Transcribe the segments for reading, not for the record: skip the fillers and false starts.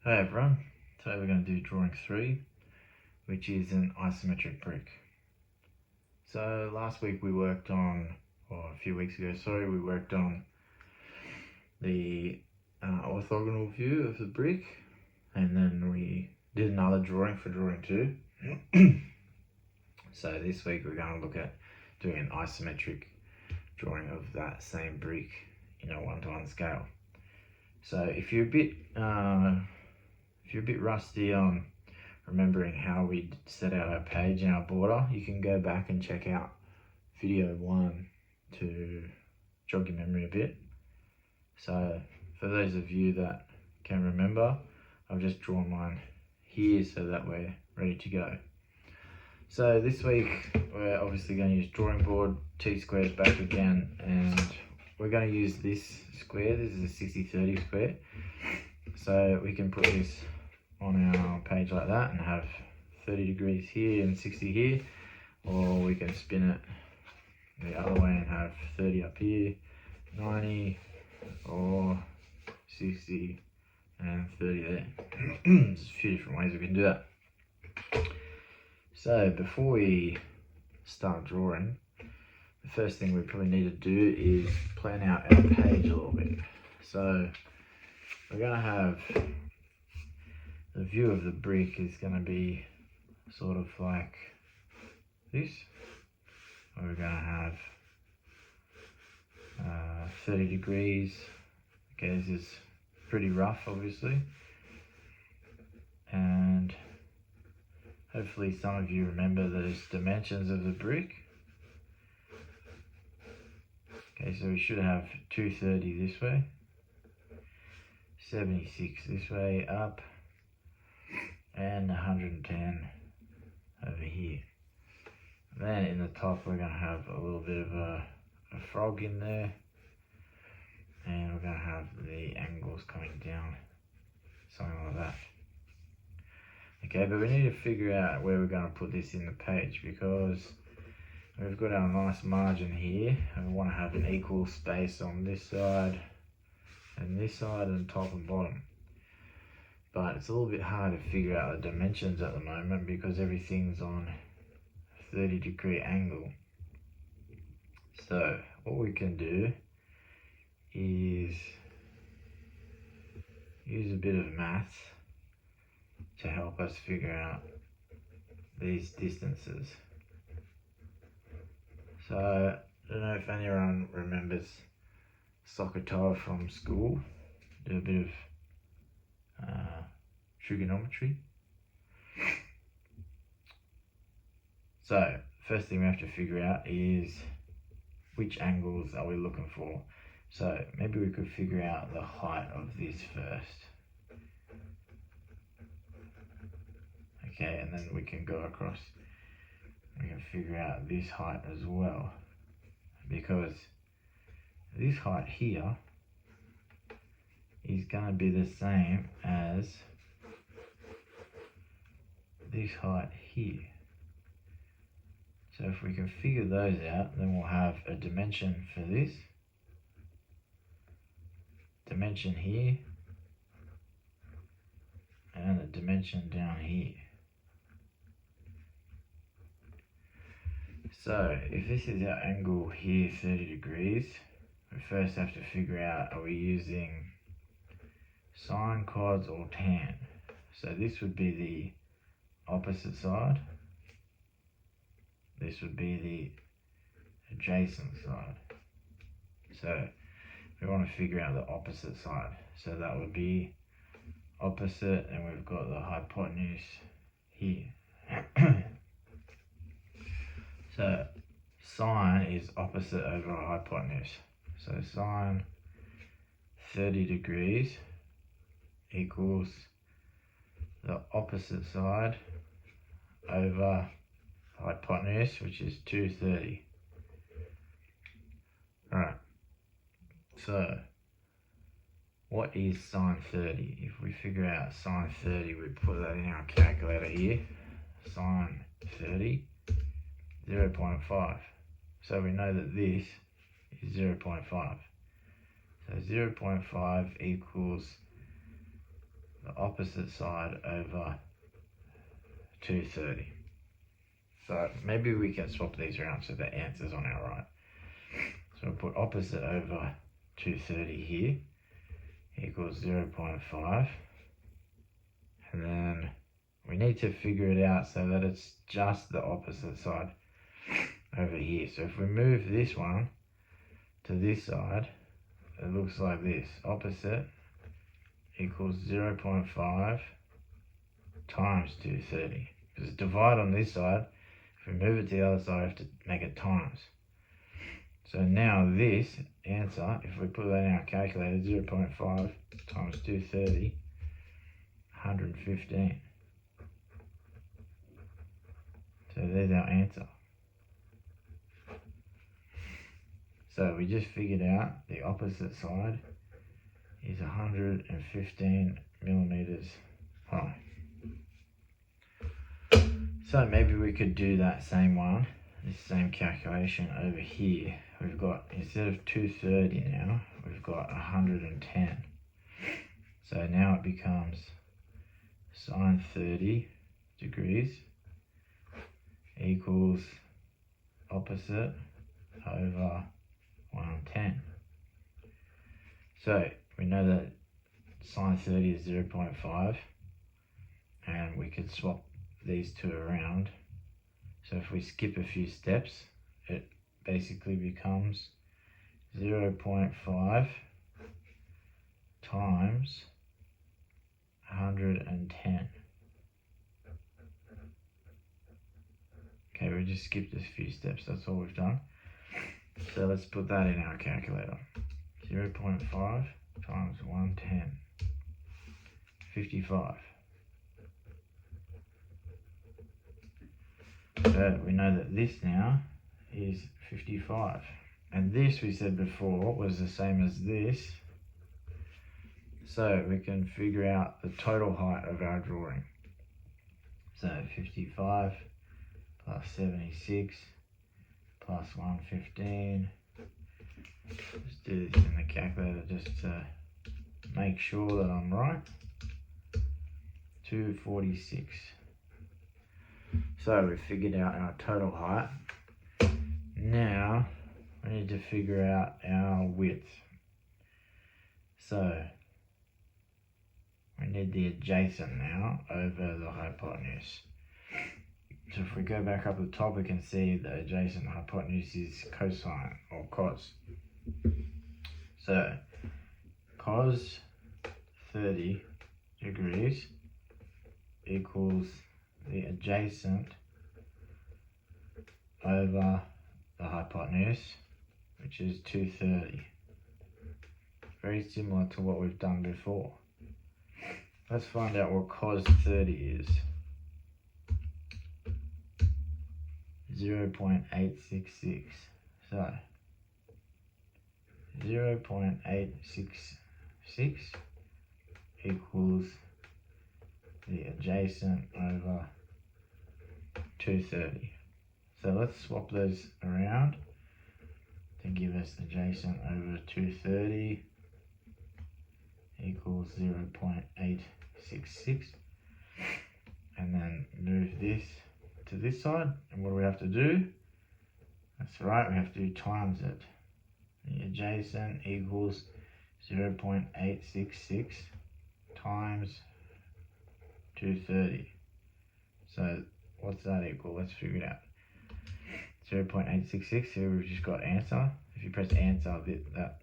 Hey everyone, today we're going to do drawing 3, which is an isometric brick. So last week we worked on, or a few weeks ago, sorry, we worked on the orthogonal view of the brick, and then we did another drawing for drawing 2. So this week we're going to look at doing an isometric drawing of that same brick in a 1:1 scale. So if you're a bit rusty on remembering how we set out our page and our border, you can go back and check out video 1 to jog your memory a bit. So for those of you that can remember, I've just drawn mine here so that we're ready to go. So this week we're obviously going to use drawing board, T-squares back again, and we're going to use this square. This is a 60/30 square. So we can put this on our page like that and have 30 degrees here and 60 here, or we can spin it the other way and have 30 up here, 90 or 60 and 30 there. There's a few different ways we can do that. So before we start drawing, the first thing we probably need to do is plan out our page a little bit. So we're going to have the view of the brick is going to be sort of like this. We're going to have 30 degrees. Okay, this is pretty rough obviously, and hopefully some of you remember those dimensions of the brick. Okay, so we should have 230 this way, 76 this way up, and 110 over here. Then in the top we're going to have a little bit of a frog in there, and we're going to have the angles coming down, something like that. Okay, but we need to figure out where we're going to put this in the page, because we've got our nice margin here and we want to have an equal space on this side and top and bottom. But it's a little bit hard to figure out the dimensions at the moment because everything's on a 30-degree angle. So what we can do is use a bit of maths to help us figure out these distances. So I don't know if anyone remembers Soccer from school. Do a bit of trigonometry. So first thing we have to figure out is which angles are we looking for. So maybe we could figure out the height of this first. Okay, and then we can go across. We can figure out this height as well, because this height here is going to be the same as this height here. So if we can figure those out, then we'll have a dimension for this, dimension here, and a dimension down here. So if this is our angle here, 30 degrees, we first have to figure out, are we using sine, cos or tan? So this would be the opposite side. This would be the adjacent side. So we want to figure out the opposite side. So that would be opposite, and we've got the hypotenuse here. So sine is opposite over hypotenuse. So sine 30 degrees equals the opposite side over hypotenuse, which is 230. Alright, so what is sine 30? If we figure out sine 30, we put that in our calculator here. Sine 30, 0.5. So we know that this is 0.5. So 0.5 equals the opposite side over 230. So maybe we can swap these around so the answer's on our right. So we'll put opposite over 230 here equals 0.5. And then we need to figure it out so that it's just the opposite side over here. So if we move this one to this side, it looks like this. Opposite equals 0.5 times 230. Because it's divide on this side. If we move it to the other side, we have to make it times. So now this answer, if we put that in our calculator, 0.5 times 230, 115. So there's our answer. So we just figured out the opposite side is 115 millimeters high. So maybe we could do that same one, this same calculation over here. We've got, instead of 230 now, we've got 110. So now it becomes sine 30 degrees equals opposite over 110. So we know that sine 30 is 0.5, and we could swap these two around. So if we skip a few steps, it basically becomes 0.5 times 110. Okay, we just skipped a few steps, that's all we've done. So let's put that in our calculator. 0.5 times 110, 55. So we know that this now is 55. And this, we said before, was the same as this. So we can figure out the total height of our drawing. So 55 plus 76 plus 115. Let's do this in the calculator just to make sure that I'm right. 246. So we figured out our total height. Now we need to figure out our width. So we need the adjacent now over the hypotenuse. So if we go back up the top, we can see the adjacent hypotenuse is cosine or cos. So cos 30 degrees equals the adjacent over the hypotenuse, which is 230. Very similar to what we've done before. Let's find out what cos 30 is. 0.866. So 0.866 equals the adjacent over 230. So let's swap those around to give us adjacent over 230 equals 0.866. And then move this to this side. And what do we have to do? That's right, we have to times it. The adjacent equals 0.866 times 230. So what's that equal? Let's figure it out. 0.866, here we've just got answer. If you press answer,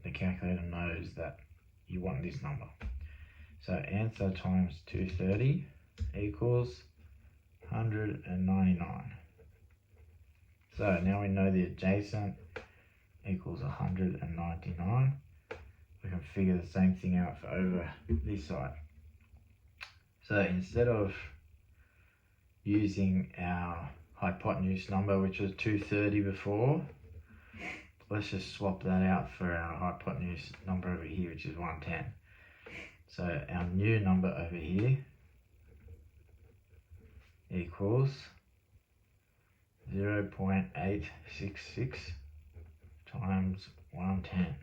the calculator knows that you want this number. So answer times 230 equals 199. So now we know the adjacent equals 199. We can figure the same thing out for over this side. So instead of using our hypotenuse number, which was 230 before, let's just swap that out for our hypotenuse number over here, which is 110. So our new number over here equals 0.866 times 110.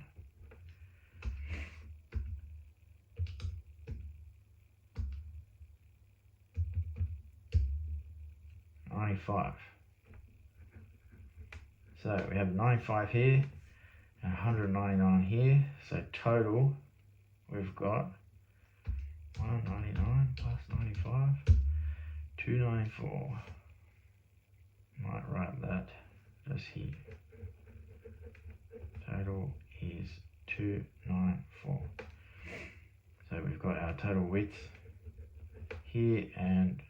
95. So we have 95 here and 199 here. So total we've got 199 plus 95, 294. Might write that just here. Total is 294. So we've got our total width here, and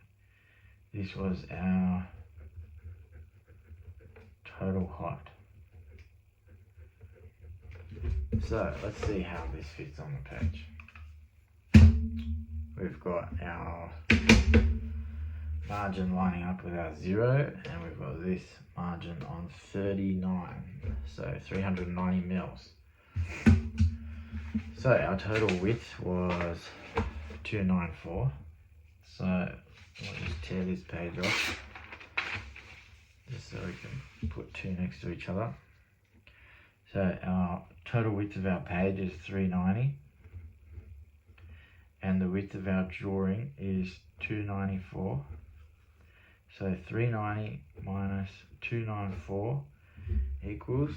this was our total height. So let's see how this fits on the page. We've got our margin lining up with our 0, and we've got this margin on 39, so 390 mils. So our total width was 294. So I'll just tear this page off, just so we can put two next to each other. So our total width of our page is 390, and the width of our drawing is 294. So 390 minus 294 equals,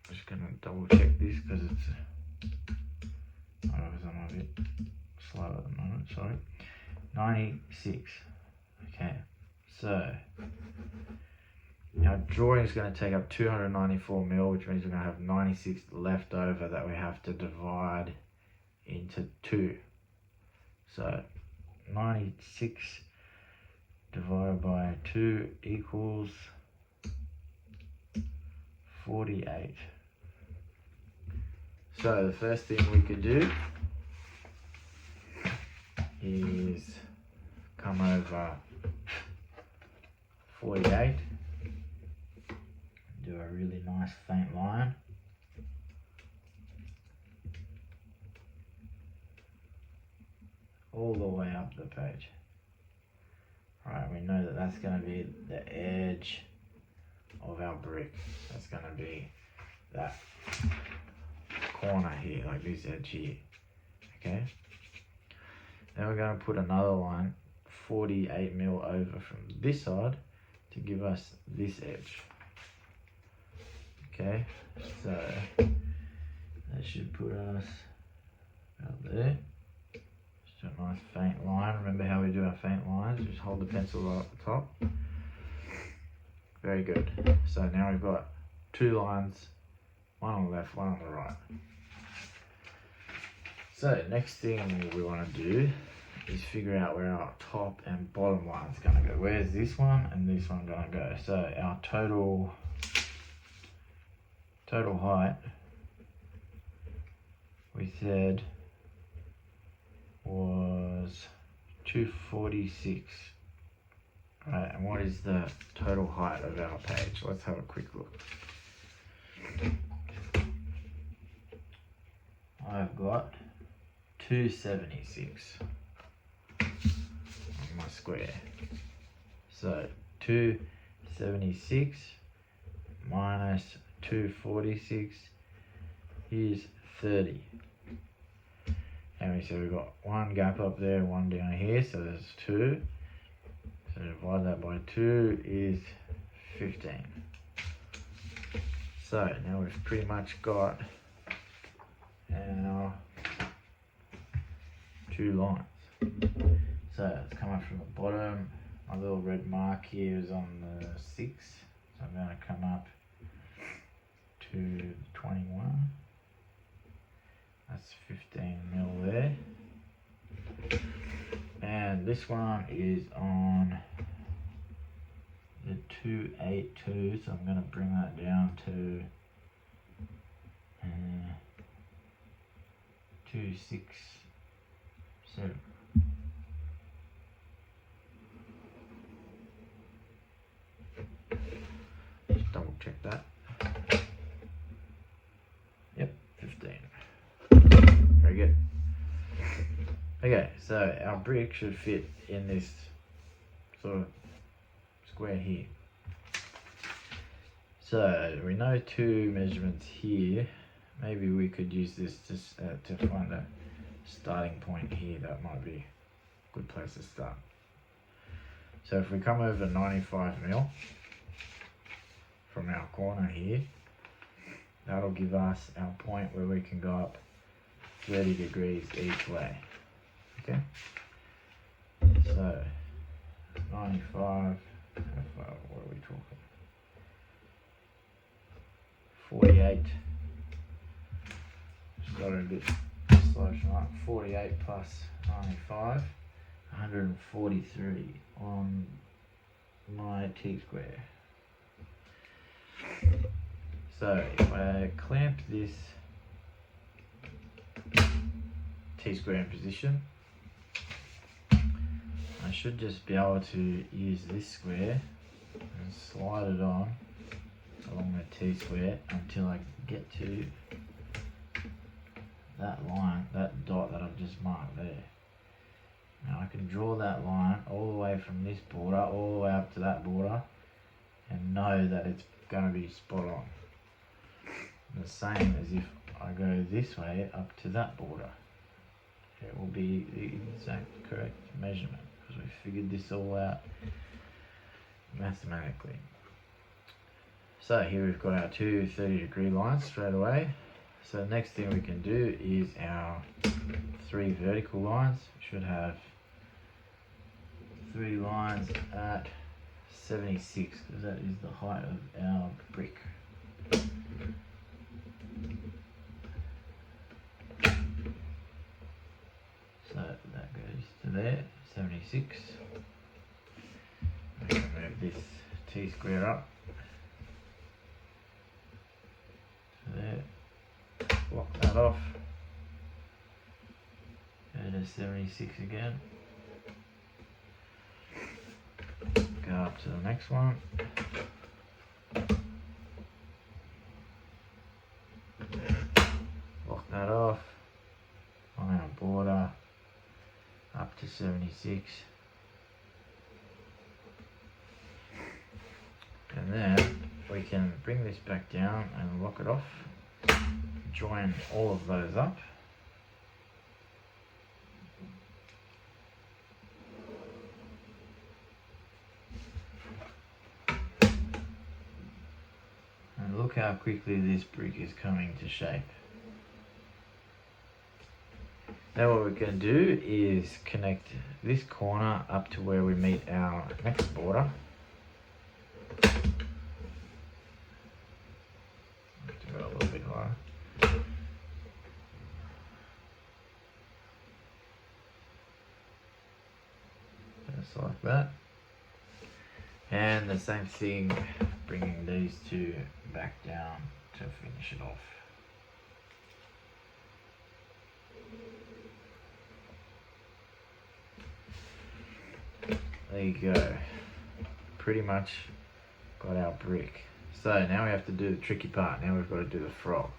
I'm just going to double check this because I'm a bit slow at the moment, sorry. 96. Okay, so our drawing is going to take up 294 mil, which means we're going to have 96 left over that we have to divide into 2. So 96 divided by 2 equals 48. So the first thing we could do is come over 48, do a really nice faint line. All the way up the page. Right, we know that that's going to be the edge of our brick. That's going to be that corner here, like this edge here. Okay. Then we're going to put another line 48 mil over from this side to give us this edge. Okay, so that should put us out there. Just a nice faint line. Remember how we do our faint lines? Just hold the pencil right at the top. Very good. So now we've got two lines, one on the left, one on the right. So next thing we want to do is figure out where our top and bottom line is going to go. Where's this one and this one going to go? So our total height, we said, was 246. Right, and what is the total height of our page? Let's have a quick look. I've got 276 on my square. So 276 minus 246 is 30. And we said we've got one gap up there, one down here, so there's 2. So divide that by 2 is 15. So now we've pretty much got our two lines. So let's come up from the bottom. My little red mark here is on the 6. So I'm going to come up to 21. That's 15 mil there. And this one is on the 282, so I'm going to bring that down to 267. Just double check that. Yep, 15. Very good. Okay, so our brick should fit in this sort of square here. So we know 2 measurements here. Maybe we could use this to find a starting point here. That might be a good place to start. So if we come over 95 mil from our corner here, that'll give us our point where we can go up 30 degrees each way. Okay, so 95, what are we talking? 48, started a bit slow tonight. 48 plus 95, 143 on my T-square. So if I clamp this T-square in position, I should just be able to use this square and slide it on along the T-square until I get to that line, that dot that I've just marked there. Now I can draw that line all the way from this border all the way up to that border and know that it's going to be spot on. The same as if I go this way up to that border. It will be the exact correct measurement because we figured this all out mathematically. So here we've got our two 30-degree lines straight away. So the next thing we can do is our three vertical lines. We should have three lines at 76 because that is the height of our brick. So that goes to there, 76. We can move this T-square up to there, block that off, go to 76 again, go up to the next one, block that off, on our border, up to 76, and then we can bring this back down and lock it off, join all of those up, and look how quickly this brick is coming to shape. Now what we're going to do is connect this corner up to where we meet our next border. I have to go a little bit higher. Just like that. And the same thing, bringing these two back down to finish it off. There you go. Pretty much got our brick. So now we have to do the tricky part. Now we've got to do the frog.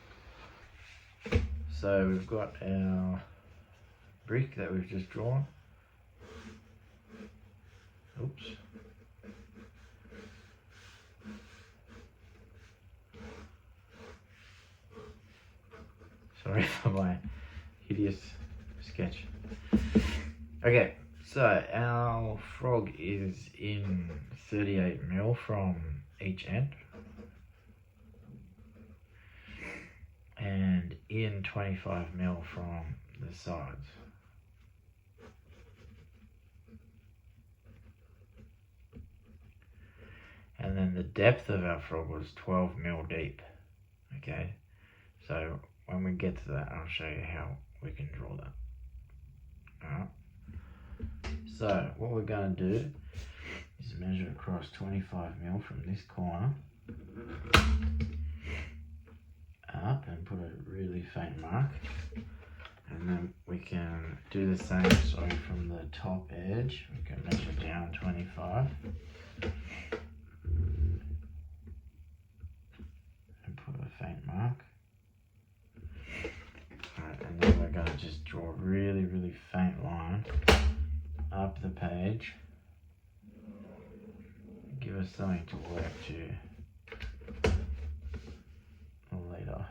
So we've got our brick that we've just drawn. Oops. Sorry for my hideous sketch. Okay. So our frog is in 38 mil from each end and in 25 mil from the sides. And then the depth of our frog was 12 mil deep. Okay, so when we get to that, I'll show you how we can draw that. Alright. So what we're going to do is measure across 25 mil from this corner up and put a really faint mark, and then we can do the same. So from the top edge we can measure down 25 and put a faint mark. Alright, and then we're going to just draw a really faint line up the page, give us something to work to later.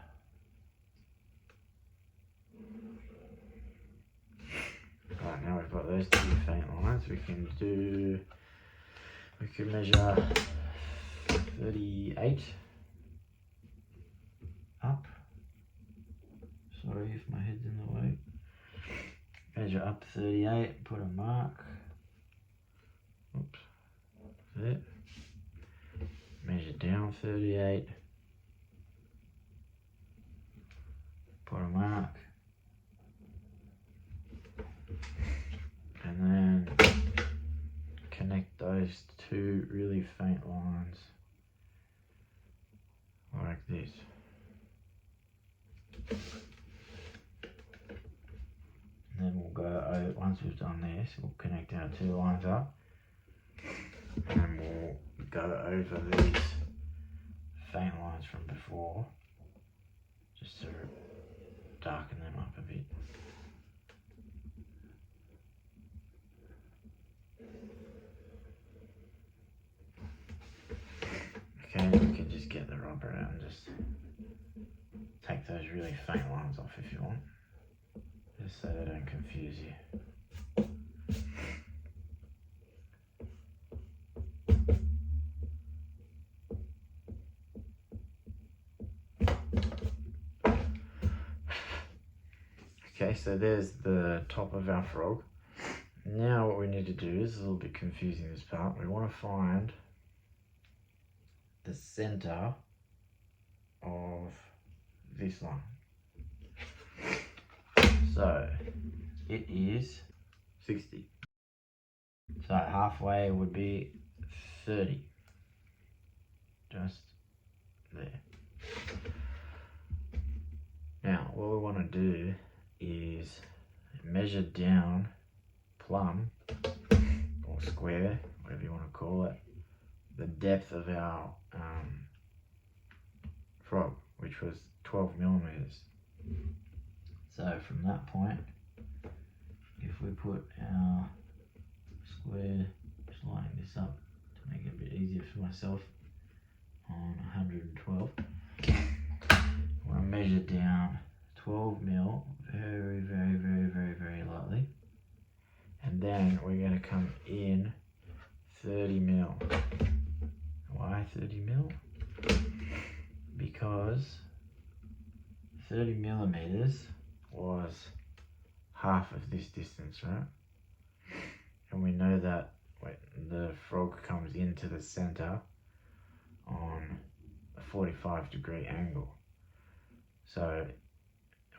Right, now we've got those two faint lines, we can do We could measure 38 up. Sorry if my head's in the way. Measure up 38, put a mark. Oops, there. Measure down 38. Put a mark. And then connect those two really faint lines like this. And then we'll go over, once we've done this, we'll connect our two lines up and we'll go over these faint lines from before just to darken them up a bit. Okay, we can just get the rubber out and just take those really faint lines off if you want, just so they don't confuse you. Okay, so there's the top of our frog. Now what we need to do is a little bit confusing, this part. We want to find the center of this line. So it is 60. So halfway would be 30. Just there. Now what we want to do is measure down plumb or square, whatever you want to call it, the depth of our frog, which was 12 millimeters. So from that point, if we put our square, just lining this up to make it a bit easier for myself, on 112, I want to measure down 12 mil very, very, very, very, very lightly, and then we're going to come in 30 mil. Why 30 mil? Because 30 millimeters was half of this distance, right? And we know that when the frog comes into the center on a 45-degree angle. So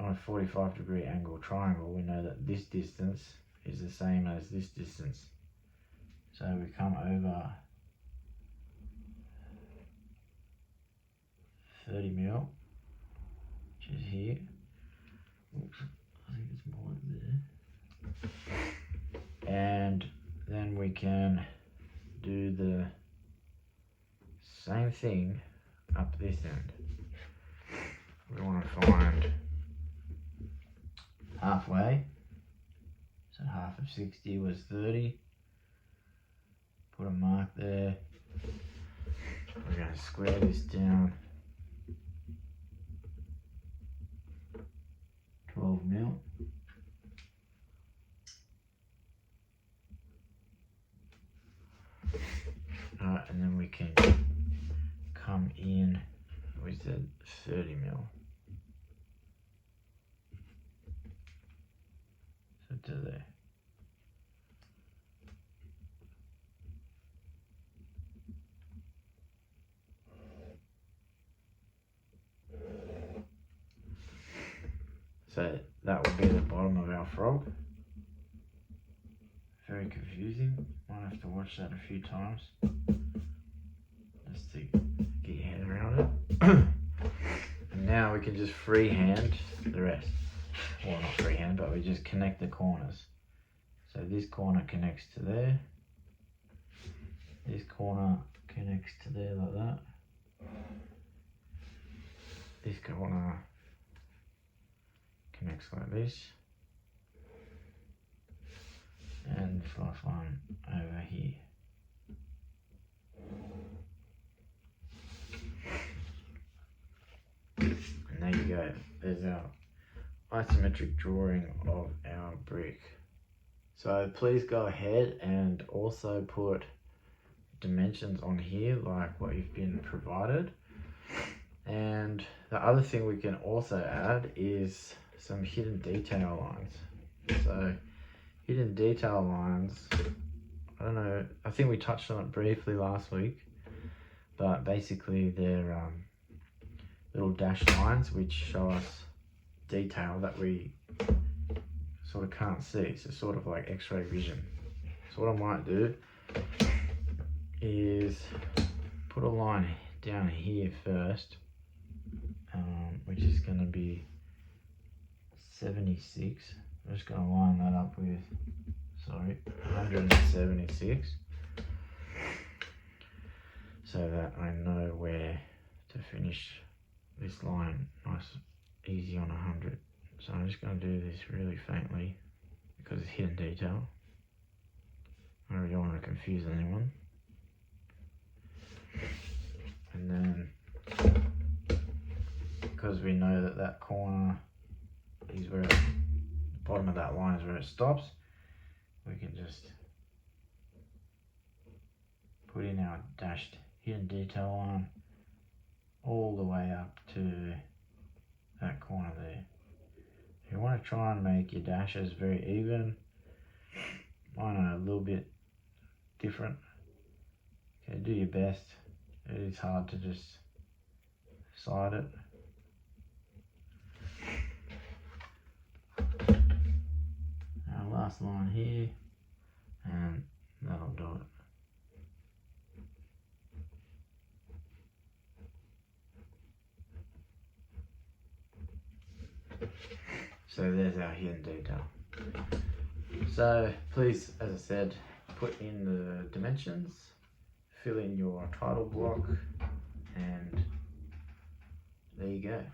on a 45-degree angle triangle, we know that this distance is the same as this distance. So we come over 30 mil, which is here. Oops, I think it's more like there. And then we can do the same thing up this end. We want to find halfway. So half of 60 was 30. Put a mark there. We're going to square this down 12 mil. And then we can come in with the 30 mil. So to there. So that will be the bottom of our frog. Very confusing. Might have to watch that a few times just to get your head around it. And now we can just freehand the rest. Well, not freehand, but we just connect the corners. So this corner connects to there. This corner connects to there like that. This corner connects like this. And this last one over here. And there you go. There's our isometric drawing of our brick. So please go ahead and also put dimensions on here like what you've been provided. And the other thing we can also add is some hidden detail lines. So hidden detail lines, I don't know, I think we touched on it briefly last week, but basically they're little dashed lines which show us detail that we sort of can't see. So sort of like x-ray vision. So what I might do is put a line down here first, which is going to be 76. I'm just going to line that up with 176, so that I know where to finish this line nice easy on 100. So I'm just going to do this really faintly because it's hidden detail. I really don't want to confuse anyone. And then because we know that that corner is where the bottom of that line is where it stops, we can just put in our dashed hidden detail line all the way up to that corner there. You want to try and make your dashes very even. Mine are a little bit different. Okay, do your best. It is hard to just side it. Our last line here, and that'll do it. So there's our hidden detail. So please, as I said, put in the dimensions, fill in your title block, and there you go.